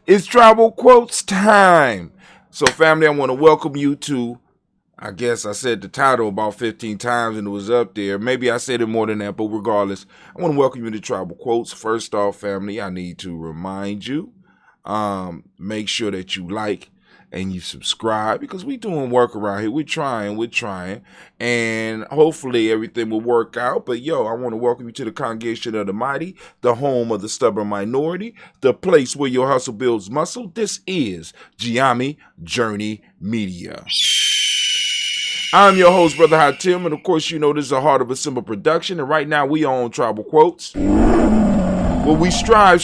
It's Tribal Quotes time. So, family, I want to welcome you to, I guess I said the title about 15 times and it was up there. Maybe I said it more than that, but regardless, I want to welcome you to Tribal Quotes. First off, family, I need to remind you, make sure that you like and you subscribe because we doing work around here. We're trying, and hopefully everything will work out. But yo, I want to welcome you to the congregation of the mighty, the home of the stubborn minority, the place where your hustle builds muscle. This is Gye-Nyame Journey Media. I'm your host, Brother Hot Tim, and of course, you know this is a Heart of a Simple production. And right now, we are on Tribal Quotes, where we strive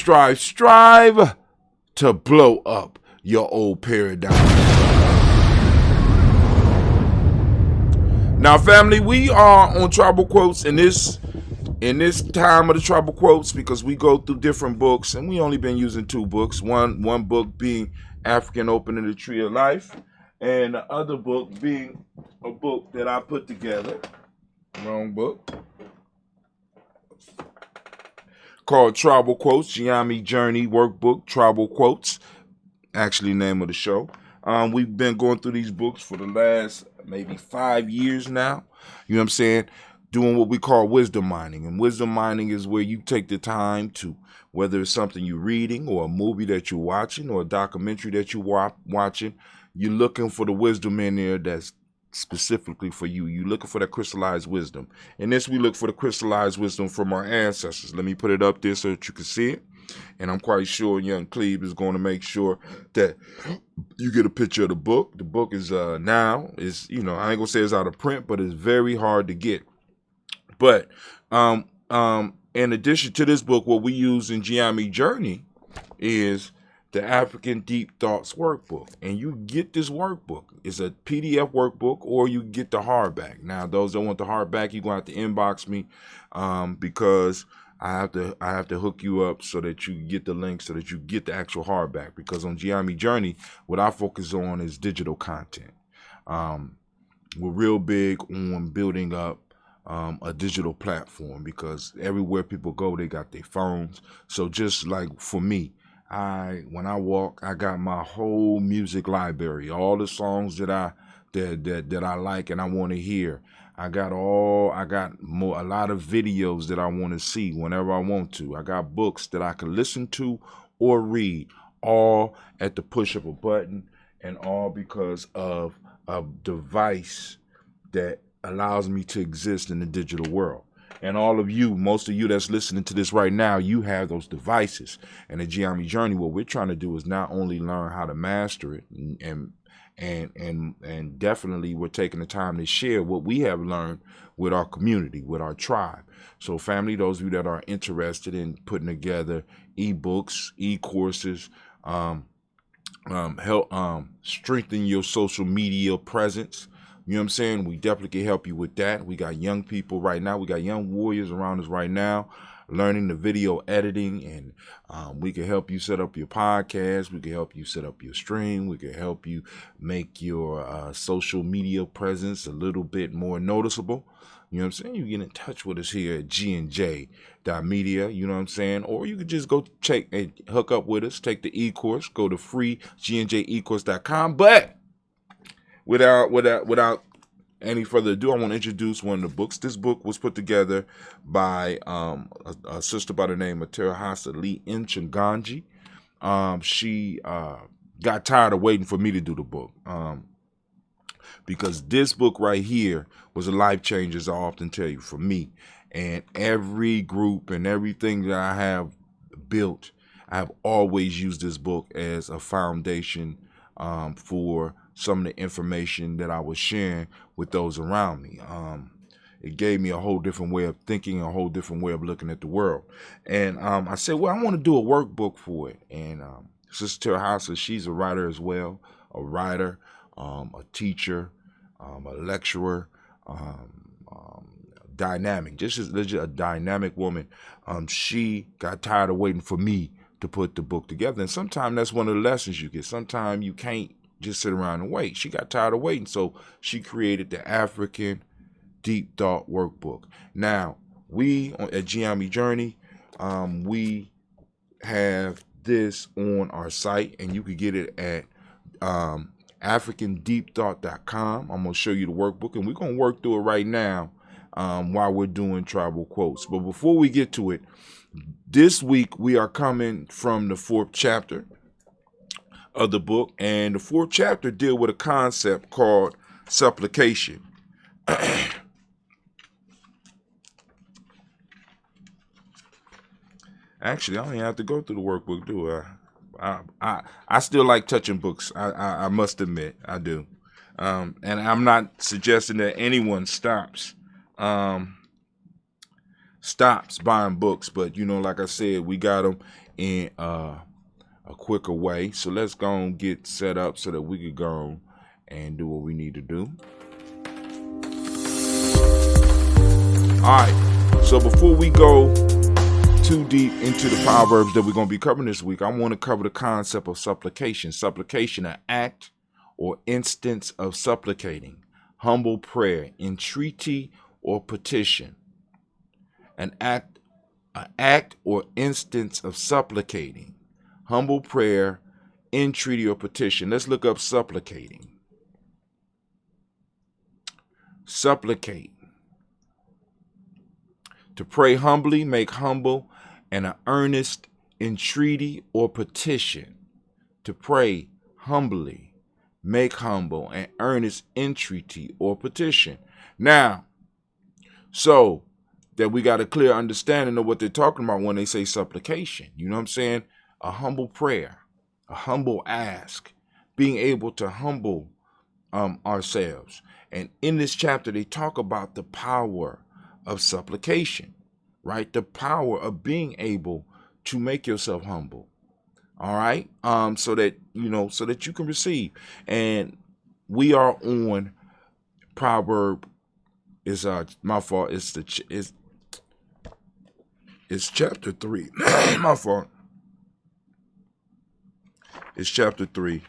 to blow up your old paradigm. Now, family, we are on Tribal Quotes in this time of the Tribal Quotes because we go through different books, and we only been using two books. One book being African Opening the Tree of Life, and the other book being a book that I put together. Wrong book. Called Tribal Quotes, Gye-Nyame Journey Workbook, Tribal Quotes, actually name of the show. We've been going through these books for the last maybe 5 years now. You know what I'm saying? Doing what we call wisdom mining. And wisdom mining is where you take the time to, whether it's something you're reading or a movie that you're watching or a documentary that you're watching, you're looking for the wisdom in there that's specifically for you. You're looking for that crystallized wisdom. In this, we look for the crystallized wisdom from our ancestors. Let me put it up there so that you can see it. And I'm quite sure young Cleve is going to make sure that you get a picture of the book. The book is now is, I ain't gonna say it's out of print, but it's very hard to get. But in addition to this book, what we use in Gye-Nyame Journey is the African Deep Thoughts Workbook. And you get this workbook. It's a PDF workbook, or you get the hardback. Now, those that want the hardback, you're going to have to inbox me because I have to hook you up so that you get the link so that you get the actual hardback. Because on Gye-Nyame Journey, what I focus on is digital content. We're real big on building up a digital platform because everywhere people go, they got their phones. So just like for me, when I walk, I got my whole music library, all the songs that I like and I want to hear. I got a lot of videos that I want to see whenever I want to. I got books that I can listen to or read, all at the push of a button, and all because of a device that allows me to exist in the digital world. And all of you, most of you that's listening to this right now, you have those devices. And the Gye-Nyame Journey, what we're trying to do is not only learn how to master it, and definitely we're taking the time to share what we have learned with our community, with our tribe. So, family, those of you that are interested in putting together ebooks, e-courses, help strengthen your social media presence. You know what I'm saying? We definitely can help you with that. We got young people right now. We got young warriors around us right now learning the video editing, and we can help you set up your podcast. We can help you set up your stream. We can help you make your social media presence a little bit more noticeable. You know what I'm saying? You get in touch with us here at G&J.media, you know what I'm saying? Or you could just go check and hook up with us, take the e-course, go to free GNJecourse.com. But without any further ado, I want to introduce one of the books. This book was put together by a sister by the name of Terahasa Lee Nchiganji. She got tired of waiting for me to do the book because this book right here was a life changer, as I often tell you, for me. And every group and everything that I have built, I have always used this book as a foundation for some of the information that I was sharing with those around me. It gave me a whole different way of thinking, a whole different way of looking at the world. And I said, well, I want to do a workbook for it. And Sister Terahasa, she's a writer as well, a writer, a teacher, a lecturer, dynamic, just a dynamic woman. She got tired of waiting for me to put the book together. And sometimes that's one of the lessons you get. Sometimes you can't just sit around and wait. She got tired of waiting, so she created the African Deep Thought Workbook. Now, we at Gye-Nyame Journey, we have this on our site, and you can get it at africandeepthought.com. I'm going to show you the workbook, and we're going to work through it right now while we're doing tribal quotes. But before we get to it, this week we are coming from the 4th chapter of the book, and the 4th chapter deal with a concept called supplication. Actually, I don't even have to go through the workbook, do I? I still like touching books. I must admit, I do. And I'm not suggesting that anyone stops buying books, but like I said, we got them in a quicker way. So let's go and get set up so that we could go and do what we need to do. All right. So before we go too deep into the proverbs that we're going to be covering this week, I want to cover the concept of supplication. Supplication, an act or instance of supplicating, humble prayer, entreaty, or petition. An act or instance of supplicating, humble prayer, entreaty, or petition. Let's look up supplicating. Supplicate. To pray humbly, make humble, and an earnest entreaty or petition. To pray humbly, make humble, and earnest entreaty or petition. Now, so that we got a clear understanding of what they're talking about when they say supplication. You know what I'm saying? A humble prayer, a humble ask, being able to humble ourselves. And in this chapter, they talk about the power of supplication, right? The power of being able to make yourself humble. All right. So that you can receive. And we are on proverb is my fault. It's chapter 3. My fault. It's chapter 3.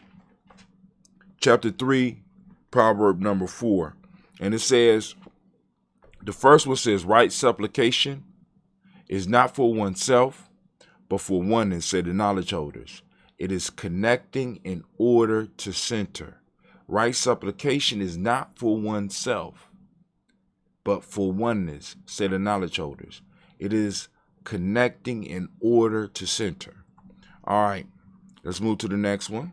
Chapter 3, proverb number 4. And it says, the first one says, right supplication is not for oneself, but for oneness, say the knowledge holders. It is connecting in order to center. Right supplication is not for oneself, but for oneness, say the knowledge holders. It is connecting in order to center. All right, let's move to the next one.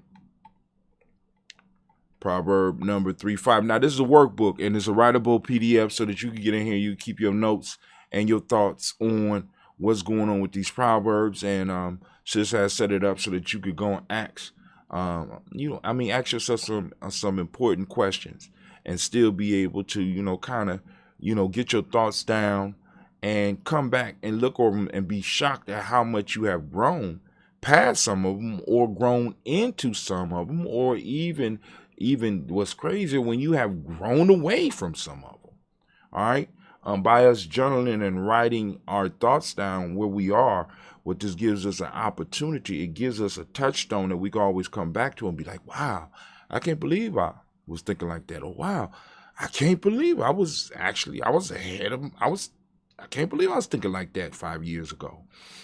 Proverb number 3:5. Now, this is a workbook, and it's a writable PDF so that you can get in here, you can keep your notes and your thoughts on what's going on with these proverbs. And Sis has set it up so that you could go and ask, ask yourself some important questions and still be able to, get your thoughts down and come back and look over them and be shocked at how much you have grown past some of them, or grown into some of them, or even what's crazier, when you have grown away from some of them. All right. By us journaling and writing our thoughts down where we are, what this gives us an opportunity, it gives us a touchstone that we can always come back to and be like, wow, I can't believe I was thinking like that. Or wow, I can't believe I can't believe I was thinking like that 5 years ago.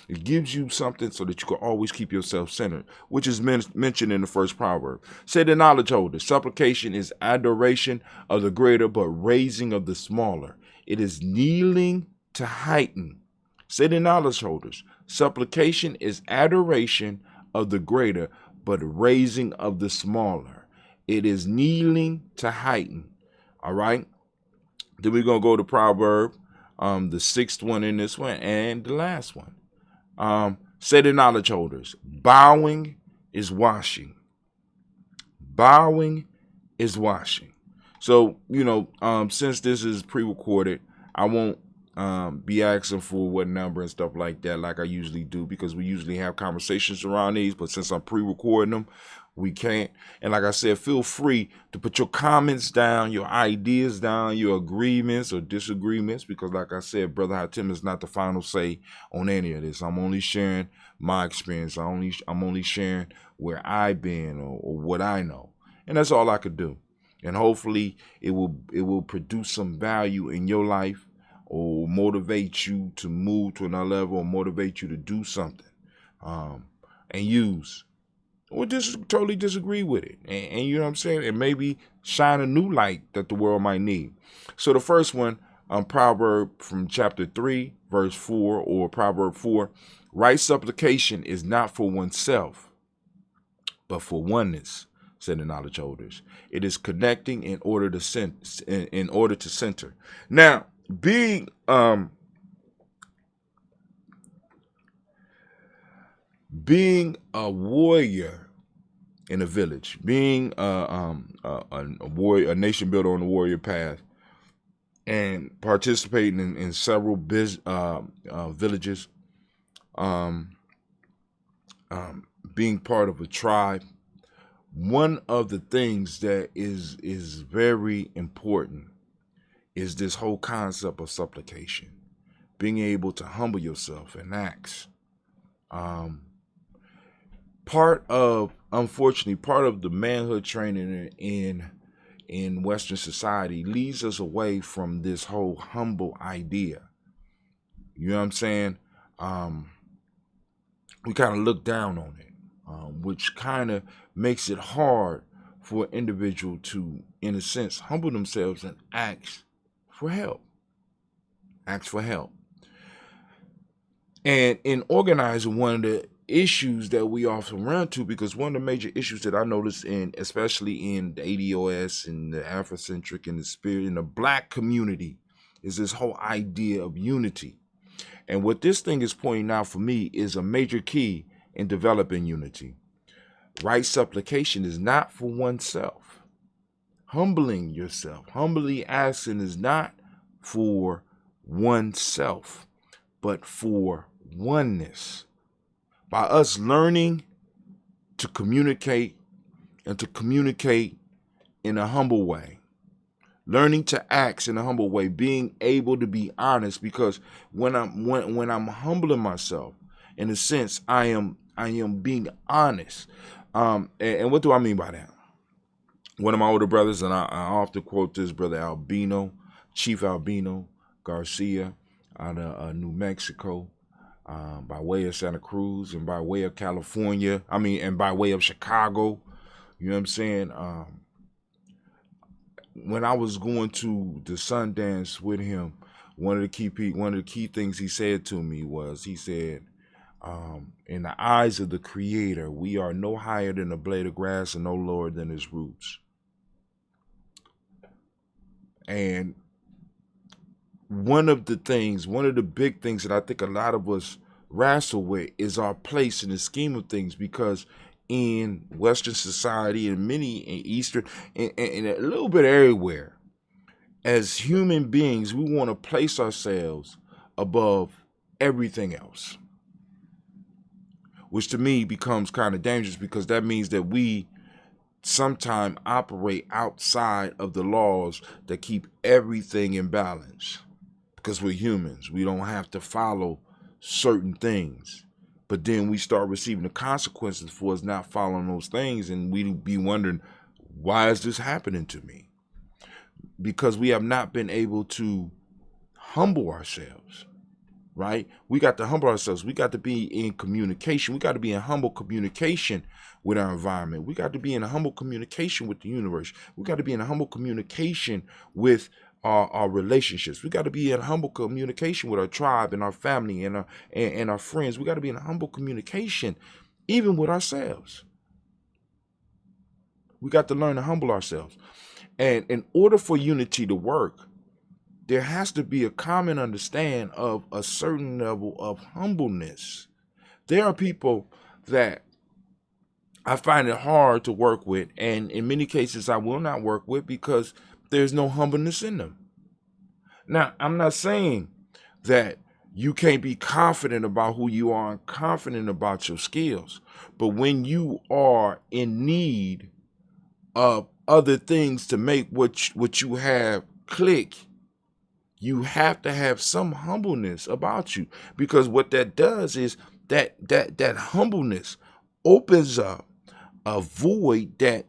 It gives you something so that you can always keep yourself centered, which is mentioned in the first proverb. Say the knowledge holder, supplication is adoration of the greater, but raising of the smaller. It is kneeling to heighten. Say the knowledge holders, supplication is adoration of the greater, but raising of the smaller. It is kneeling to heighten. All right. Then we're going to go to proverb, the 6th one in this one, and the last one. Say the knowledge holders, bowing is washing. Bowing is washing. So, since this is pre-recorded, I won't be asking for what number and stuff like that like I usually do, because we usually have conversations around these. But since I'm pre-recording them, we can't. And like I said, feel free to put your comments down, your ideas down, your agreements or disagreements, because like I said, Brother Hatim is not the final say on any of this. I'm only sharing my experience. I'm only sharing where I've been or what I know. And that's all I could do. And hopefully it will produce some value in your life, or motivate you to move to another level, or motivate you to do something. and use, or totally disagree with it. And you know what I'm saying? And maybe shine a new light that the world might need. So the first one, Proverb from chapter 3, verse 4, or Proverb 4, right supplication is not for oneself, but for oneness, said the knowledge holders. It is connecting in order to center. Now, being a warrior in a village, being a warrior, a nation builder on the warrior path, and participating in several villages, being part of a tribe. One of the things that is very important is this whole concept of supplication, being able to humble yourself and ask. Unfortunately, part of the manhood training in Western society leads us away from this whole humble idea. You know what I'm saying? We kind of look down on it, which kind of makes it hard for an individual to, in a sense, humble themselves and ask for help. Ask for help. And in organizing, one of the issues that we often run to, because one of the major issues that I noticed especially in the ADOS and the Afrocentric and the spirit in the Black community, is this whole idea of unity. And what this thing is pointing out for me is a major key in developing unity. Right supplication is not for oneself. Humbling yourself, humbly asking, is not for oneself, but for oneness. By us learning to communicate, and to communicate in a humble way, learning to act in a humble way, being able to be honest, because when I'm humbling myself, in a sense, I am being honest. And what do I mean by that? One of my older brothers, and I often quote this brother Chief Albino Garcia, out of New Mexico, by way of Santa Cruz and by way of California. And by way of Chicago. You know what I'm saying? When I was going to the Sundance with him, one of the key things he said to me was, he said, in the eyes of the Creator, we are no higher than a blade of grass and no lower than its roots. And one of the big things that I think a lot of us wrestle with is our place in the scheme of things, because in Western society and many in Eastern and a little bit everywhere, as human beings, we want to place ourselves above everything else, which to me becomes kind of dangerous, because that means that we sometimes operate outside of the laws that keep everything in balance, because we're humans. We don't have to follow certain things, but then we start receiving the consequences for us not following those things, and we be wondering, why is this happening to me? Because we have not been able to humble ourselves, right? We got to humble ourselves. We got to be in communication. We got to be in humble communication with our environment. We got to be in a humble communication with the universe. We got to be in a humble communication with our relationships. We got to be in humble communication with our tribe and our family and our friends. We got to be in humble communication even with ourselves. We got to learn to humble ourselves. And in order for unity to work, there has to be a common understanding of a certain level of humbleness. There are people that I find it hard to work with, and in many cases I will not work with, because there's no humbleness in them. Now, I'm not saying that you can't be confident about who you are and confident about your skills, but when you are in need of other things to make what you have click, you have to have some humbleness about you, because what that does is that humbleness opens up a void that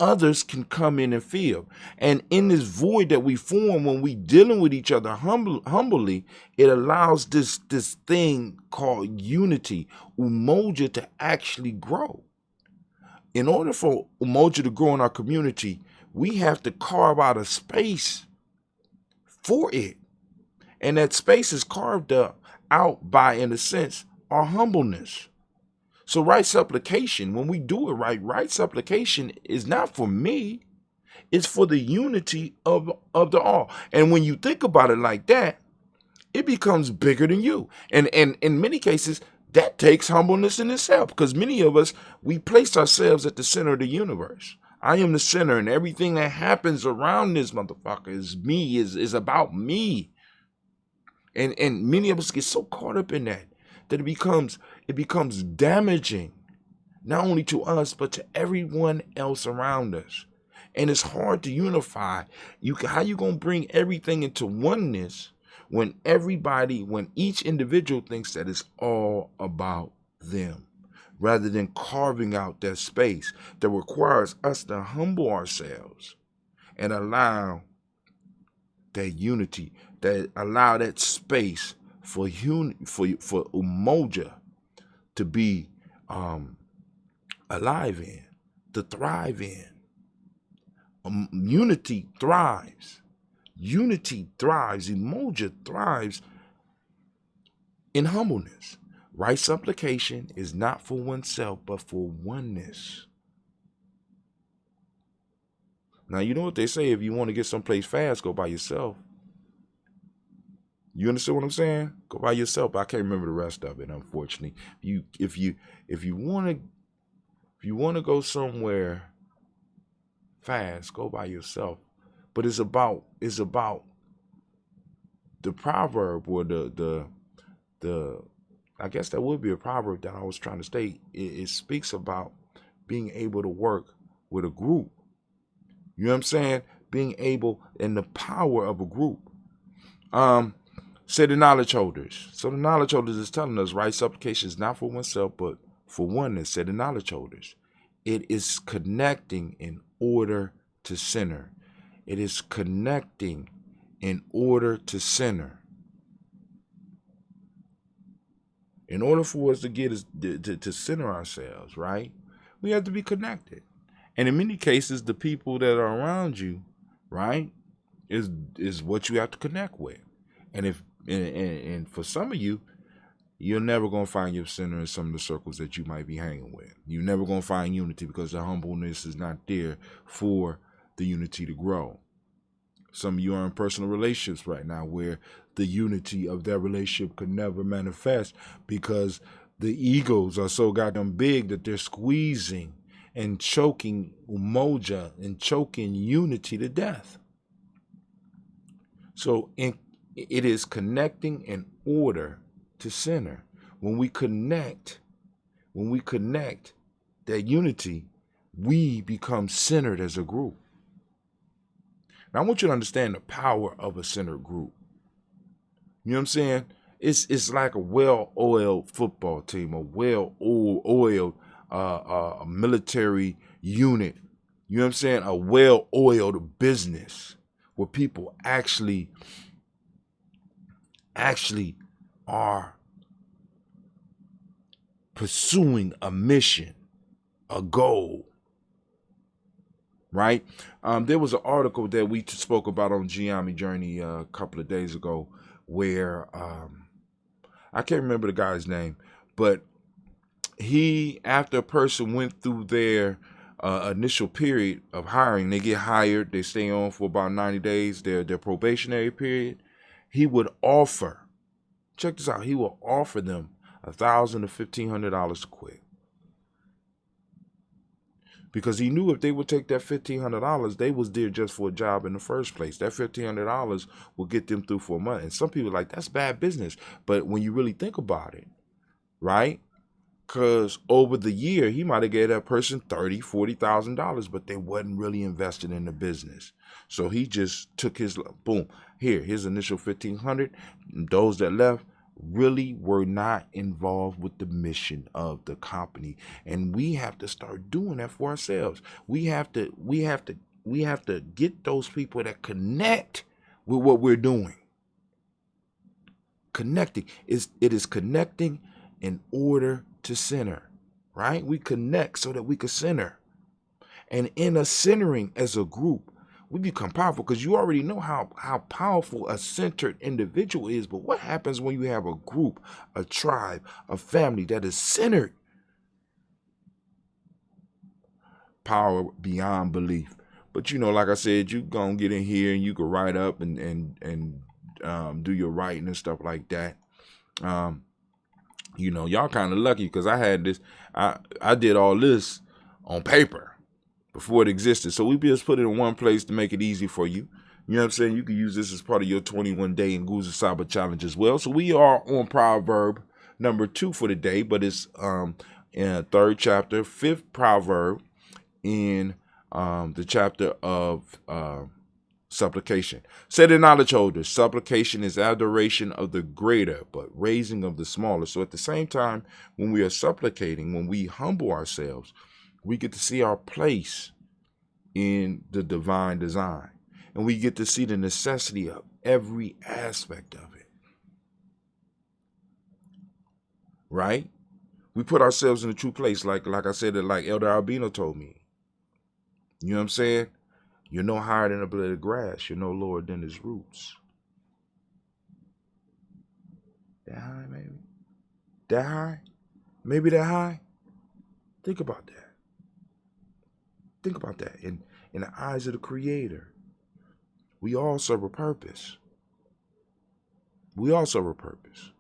others can come in and fill. And in this void that we form when we dealing with each other humbly, it allows this thing called unity, umoja, to actually grow. In order for umoja to grow in our community, we have to carve out a space for it. And that space is carved out by, in a sense, our humbleness. So right supplication, when we do it right supplication is not for me. It's for the unity of the all. And when you think about it like that, it becomes bigger than you. And in many cases, that takes humbleness in itself, because many of us, we place ourselves at the center of the universe. I am the center, and everything that happens around this motherfucker is me, is about me. And many of us get so caught up in that it becomes damaging, not only to us, but to everyone else around us. And it's hard to unify. How you gonna bring everything into oneness when each individual thinks that it's all about them, rather than carving out that space that requires us to humble ourselves and allow that unity, allow that space for umoja to be alive in, to thrive in. Unity thrives. Unity thrives. Umoja thrives in humbleness. Right supplication is not for oneself, but for oneness. Now, you know what they say, if you want to get someplace fast, go by yourself. You understand what I'm saying? Go by yourself. I can't remember the rest of it, unfortunately. If you want to go somewhere fast, go by yourself. But it's about the proverb, or the I guess that would be a proverb that I was trying to state. It speaks about being able to work with a group. You know what I'm saying? Being able, and the power of a group. Say the knowledge holders. So the knowledge holders is telling us right supplication is not for oneself, but for oneness. Say the knowledge holders. It is connecting in order to center. It is connecting in order to center. In order for us to get us to center ourselves, right? We have to be connected. And in many cases, the people that are around you, right, is what you have to connect with. And for some of you, you're never going to find your center in some of the circles that you might be hanging with. You're never going to find unity because the humbleness is not there for the unity to grow. Some of you are in personal relationships right now where the unity of that relationship could never manifest because the egos are so goddamn big that they're squeezing and choking umoja and choking unity to death. So it is connecting in order to center. When we connect that unity, we become centered as a group. Now, I want you to understand the power of a centered group. You know what I'm saying? It's like a well-oiled football team, a well-oiled military unit. You know what I'm saying? A well-oiled business where people actually are pursuing a mission, a goal, right? There was an article that we spoke about on Gye-Nyame Journey a couple of days ago where I can't remember the guy's name, but after a person went through their initial period of hiring, they get hired, they stay on for about 90 days, their probationary period, he would offer, check this out, he will offer them $1,000 to $1,500 to quit. Because he knew if they would take that $1,500, they was there just for a job in the first place. That $1,500 will get them through for a month. And some people are like, that's bad business. But when you really think about it, right? Because over the year, he might have gave that person $30,000, $40,000, but they wasn't really invested in the business. So he just took his, boom, here's initial $1,500. Those that left, really were not involved with the mission of the company. And we have to start doing that for ourselves. We have to get those people that connect with what we're doing. Connecting it is connecting in order to center, right? We connect so that we can center. And in a centering as a group, we become powerful, because you already know how powerful a centered individual is. But what happens when you have a group, a tribe, a family that is centered? Power beyond belief. But like I said, you gonna get in here and you can write up and do your writing and stuff like that. Y'all kind of lucky, because I had this. I did all this on paper before it existed. So we just put it in one place to make it easy for you. You know what I'm saying? You can use this as part of your 21-day Nguza Saba challenge as well. So we are on proverb number 2 for the day, but it's in 3rd chapter, 5th proverb in the chapter of supplication. Say to knowledge holders, supplication is adoration of the greater, but raising of the smaller. So at the same time, when we are supplicating, when we humble ourselves, we get to see our place in the divine design. And we get to see the necessity of every aspect of it. Right? We put ourselves in a true place, like I said, like Elder Albino told me. You know what I'm saying? You're no higher than a blade of grass. You're no lower than its roots. That high, maybe? That high? Maybe that high? Think about that. Think about that. In the eyes of the Creator, we all serve a purpose. We all serve a purpose.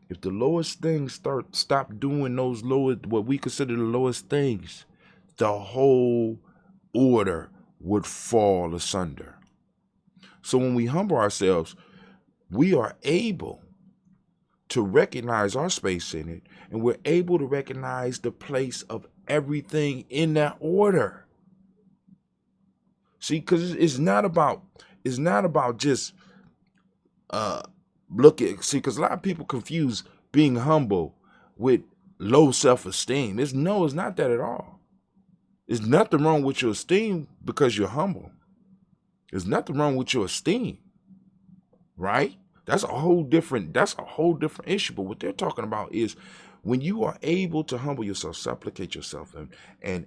If the lowest things stop doing those what we consider the lowest things, the whole order would fall asunder. So when we humble ourselves, we are able to recognize our space in it, and we're able to recognize the place of everything in that order. See, because it's not about just because a lot of people confuse being humble with low self-esteem. It's not that at all. There's nothing wrong with your esteem because you're humble. There's nothing wrong with your esteem, right? That's a whole different issue. But what they're talking about is when you are able to humble yourself, supplicate yourself, and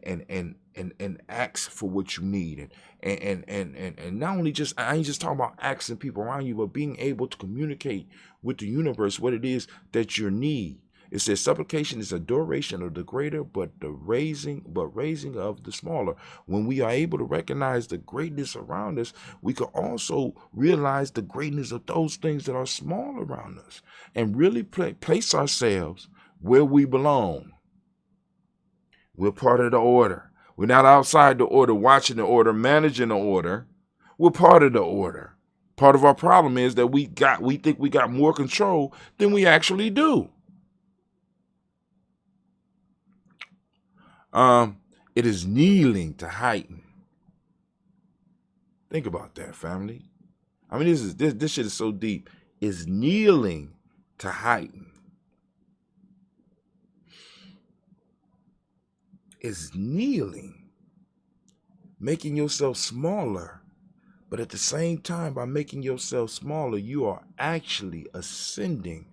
ask for what you need, and not only just, I ain't just talking about asking people around you, but being able to communicate with the universe what it is that you need. It says supplication is adoration of the greater, but raising of the smaller. When we are able to recognize the greatness around us, we can also realize the greatness of those things that are small around us, and really place ourselves where we belong. We're part of the order. We're not outside the order, watching the order, managing the order. We're part of the order. Part of our problem is that we think we got more control than we actually do. It is kneeling to heighten. Think about that, family. I mean, this shit is so deep. It's kneeling to heighten. It's kneeling, making yourself smaller. But at the same time, by making yourself smaller, you are actually ascending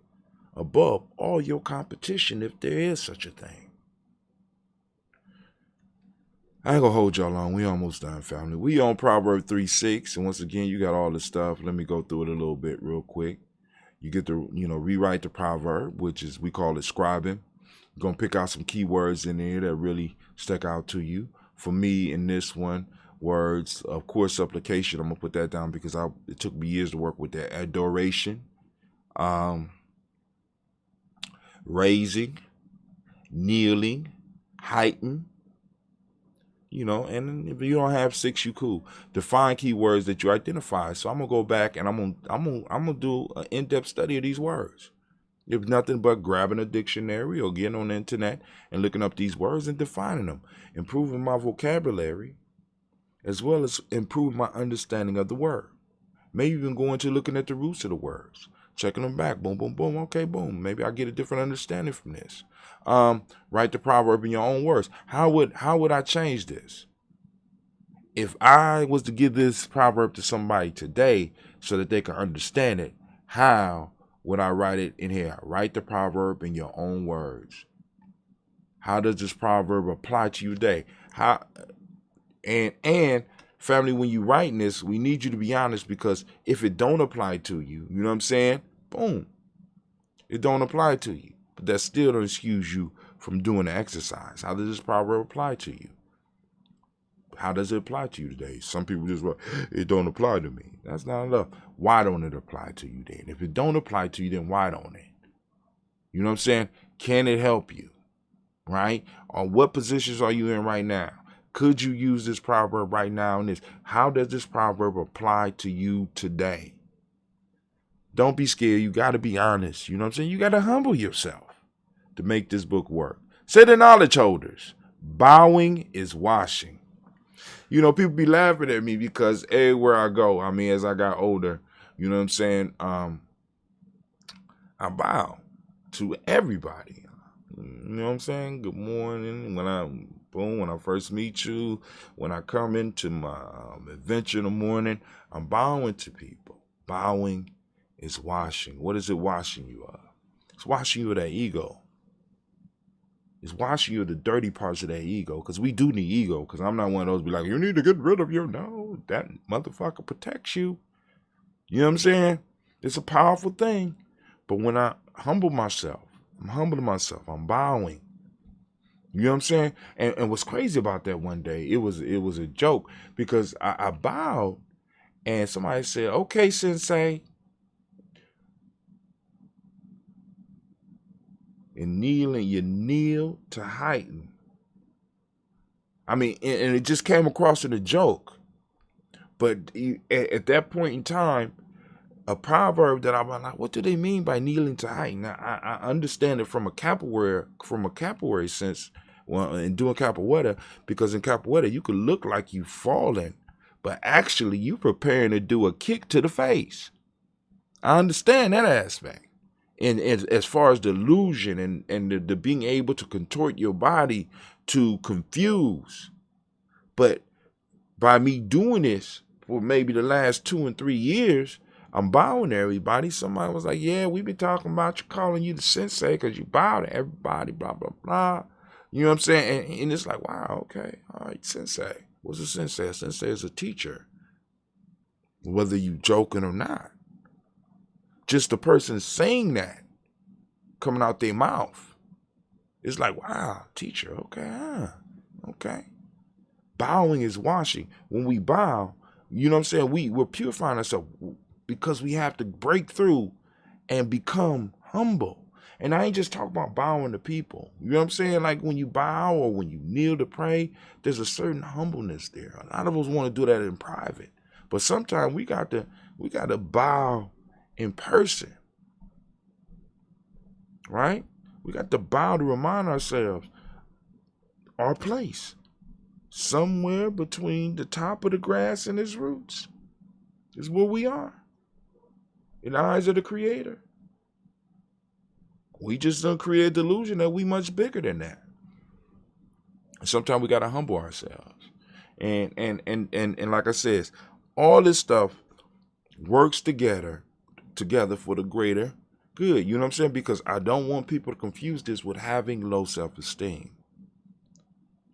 above all your competition, if there is such a thing. I ain't gonna hold y'all long. We almost done, family. We on Proverb 3:6, and once again, you got all the stuff. Let me go through it a little bit real quick. You get to, rewrite the proverb, which is, we call it scribing. You're gonna pick out some keywords in there that really stuck out to you. For me, in this one, words, of course, supplication. I'm gonna put that down because it took me years to work with that. Adoration, raising, kneeling, heighten. And if you don't have 6, you cool. Define keywords that you identify. So I'm gonna go back and I'm gonna do an in-depth study of these words. If nothing but grabbing a dictionary or getting on the internet and looking up these words and defining them, improving my vocabulary, as well as improving my understanding of the word. Maybe even go into looking at the roots of the words. checking them back. Boom, boom, boom. Okay, boom. Maybe I get a different understanding from this. Write the proverb in your own words. How would I change this? If I was to give this proverb to somebody today so that they can understand it, how would I write it in here? Write the proverb in your own words. How does this proverb apply to you today? And family, when you writing this, we need you to be honest, because if it don't apply to you, you know what I'm saying? Boom. It don't apply to you. But that still don't excuse you from doing the exercise. How does this proverb apply to you? How does it apply to you today? Some people just, well, it don't apply to me. That's not enough. Why don't it apply to you then? If it don't apply to you, then why don't it? You know what I'm saying? Can it help you? Right? Or what positions are you in right now? Could you use this proverb right now in this? How does this proverb apply to you today? Don't be scared. You got to be honest. You know what I'm saying? You got to humble yourself to make this book work. Say the knowledge holders, bowing is washing. You know, people be laughing at me because everywhere I go, I mean, as I got older, you know what I'm saying? I bow to everybody. You know what I'm saying? Good morning. When I first meet you, when I come into my adventure in the morning, I'm bowing to people. Bowing is washing. What is it washing you of? It's washing you of that ego. It's washing you of the dirty parts of that ego, because we do need ego, because I'm not one of those be like, you need to get rid of your, no, that motherfucker protects you. You know what I'm saying? It's a powerful thing. But when I humble myself, I'm humbling myself, I'm bowing. You know what I'm saying? And what's crazy about that one day, it was a joke, because I bowed and somebody said, okay, sensei. And kneeling, you kneel to heighten. I mean, and it just came across in a joke. But at that point in time, a proverb that I'm like, what do they mean by kneeling to heighten? I understand it from a capoeira sense, well, and doing capoeira, because in capoeira you could look like you falling, but actually you preparing to do a kick to the face. I understand that aspect. And as far as the illusion and the being able to contort your body to confuse. But by me doing this for maybe the last 2 and 3 years, I'm bowing to everybody. Somebody was like, yeah, we've been talking about you, calling you the sensei because you bow to everybody, blah, blah, blah. You know what I'm saying? And it's like, wow, okay, all right, sensei. What's a sensei? A sensei is a teacher, whether you joking or not. Just the person saying that, coming out their mouth, it's like, wow, teacher, okay, okay. Bowing is washing. When we bow, you know what I'm saying, we're purifying ourselves, because we have to break through and become humble. And I ain't just talking about bowing to people. You know what I'm saying? Like when you bow or when you kneel to pray, there's a certain humbleness there. A lot of us want to do that in private, but sometimes we got to bow in person, right? We got to bow to remind ourselves our place, somewhere between the top of the grass and its roots, is where we are in the eyes of the Creator. We just don't create a delusion that we much bigger than that. Sometimes we got to humble ourselves, and like I said, all this stuff works together for the greater good. You know what I'm saying? Because I don't want people to confuse this with having low self-esteem.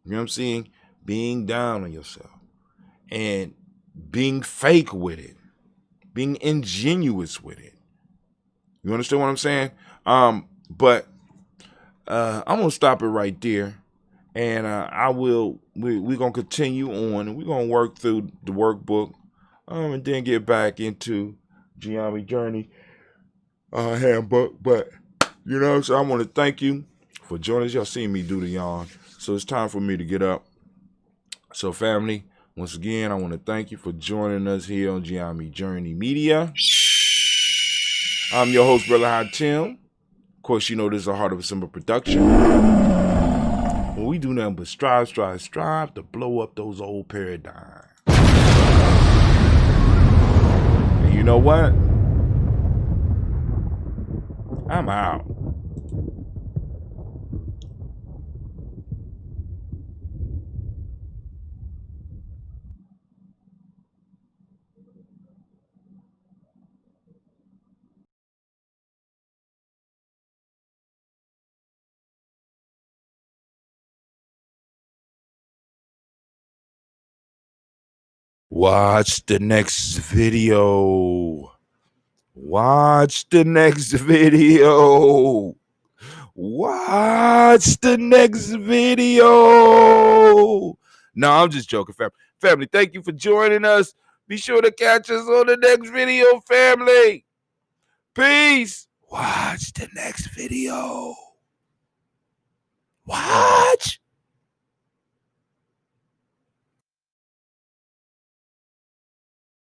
You know what I'm saying? Being down on yourself and being fake with it, being ingenuous with it. You understand what I'm saying? But I'm gonna stop it right there, and we're gonna continue on, and we're gonna work through the workbook, and then get back into Gye-Nyame Journey handbook. But you know, so I want to thank you for joining us. Y'all seen me do the yawn, so it's time for me to get up. So family, once again, I want to thank you for joining us here on Gye-Nyame Journey Media. I'm your host, Brother Hatim. Of course, you know this is a Heart of a Simple production. When we do nothing but strive to blow up those old paradigms. And you know what? I'm out. Watch the next video. Watch the next video. Watch the next video. No, I'm just joking, family. Family, thank you for joining us. Be sure to catch us on the next video, family. Peace. Watch the next video. Watch.